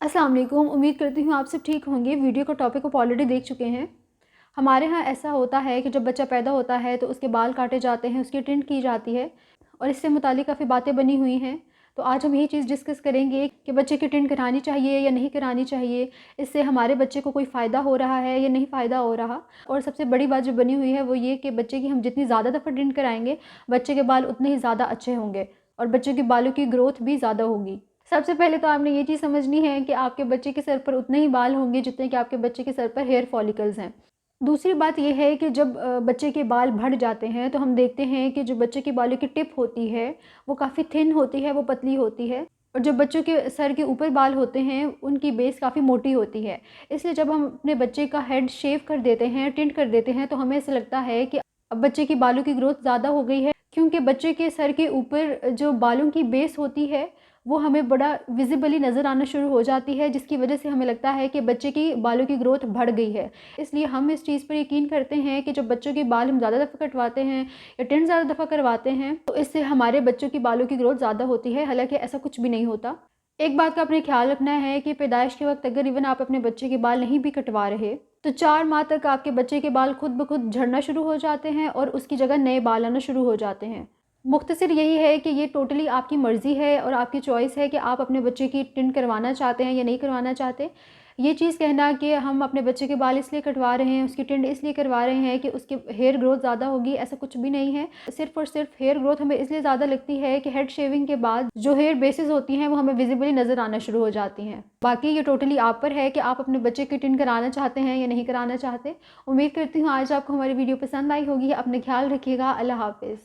अस्सलाम वालेकुम। उम्मीद करती हूँ आप सब ठीक होंगे। वीडियो का टॉपिक आप ऑलरेडी देख चुके हैं। हमारे यहाँ ऐसा होता है कि जब बच्चा पैदा होता है तो उसके बाल काटे जाते हैं, उसकी ट्रिम की जाती है और इससे मुतालिक काफ़ी बातें बनी हुई हैं। तो आज हम यही चीज़ डिस्कस करेंगे कि बच्चे की ट्रिम करानी चाहिए या नहीं करानी चाहिए, इससे हमारे बच्चे को कोई फ़ायदा हो रहा है या नहीं फ़ायदा हो रहा। और सबसे बड़ी बात जो बनी हुई है वो ये कि बच्चे की हम जितनी ज़्यादा दफ़ा ट्रिम कराएंगे, बच्चे के बाल उतने ही ज़्यादा अच्छे होंगे और बच्चे के बालों की ग्रोथ भी ज़्यादा होगी। सबसे पहले तो आपने ये चीज़ समझनी है कि आपके बच्चे के सर पर उतने ही बाल होंगे जितने कि आपके बच्चे के सर पर हेयर फॉलिकल्स हैं। दूसरी बात ये है कि जब बच्चे के बाल बढ़ जाते हैं तो हम देखते हैं कि जो बच्चे के बालों की टिप होती है वो काफ़ी थिन होती है, वो पतली होती है। और जो बच्चों के सर के ऊपर बाल होते हैं उनकी बेस काफ़ी मोटी होती है। इसलिए जब हम अपने बच्चे का हेड शेव कर देते हैं, टिंट कर देते हैं, तो हमें ऐसा लगता है कि अब बच्चे की बालों की ग्रोथ ज़्यादा हो गई है, क्योंकि बच्चे के सर के ऊपर जो बालों की बेस होती है वो हमें बड़ा विजिबली नज़र आना शुरू हो जाती है, जिसकी वजह से हमें लगता है कि बच्चे की बालों की ग्रोथ बढ़ गई है। इसलिए हम इस चीज़ पर यकीन करते हैं कि जब बच्चों के बाल हम ज़्यादा दफ़ा कटवाते हैं या टिंट ज़्यादा दफ़ा करवाते हैं तो इससे हमारे बच्चों की बालों की ग्रोथ ज़्यादा होती है। हालाँकि ऐसा कुछ भी नहीं होता। एक बात का आपने ख्याल रखना है कि पैदाइश के वक्त अगर इवन आप अपने बच्चे के बाल नहीं भी कटवा रहे तो 4 माह तक आपके बच्चे के बाल खुद ब खुद झड़ना शुरू हो जाते हैं और उसकी जगह नए बाल आना शुरू हो जाते हैं। मुख्तसर यही है कि ये टोटली आपकी मर्ज़ी है और आपकी चॉइस है कि आप अपने बच्चे की टिंट करवाना चाहते हैं या नहीं करवाना चाहते। ये चीज़ कहना कि हम अपने बच्चे के बाल इसलिए कटवा रहे हैं, उसकी टिंट इसलिए करवा रहे हैं कि उसकी हेयर ग्रोथ ज़्यादा होगी, ऐसा कुछ भी नहीं है। सिर्फ़ और सिर्फ हेयर ग्रोथ हमें इसलिए ज़्यादा लगती है कि हेड शेविंग के बाद जो हेयर बेसिस होती हैं वो हमें विजिबली नज़र आना शुरू हो जाती हैं। बाकी ये टोटली आप पर है कि आप अपने बच्चे की टिंट कराना चाहते हैं या नहीं कराना चाहते। उम्मीद करती हूँ आज आपको हमारी वीडियो पसंद आई होगी। अपना ख्याल रखिएगा। अल्लाह हाफ़िज़।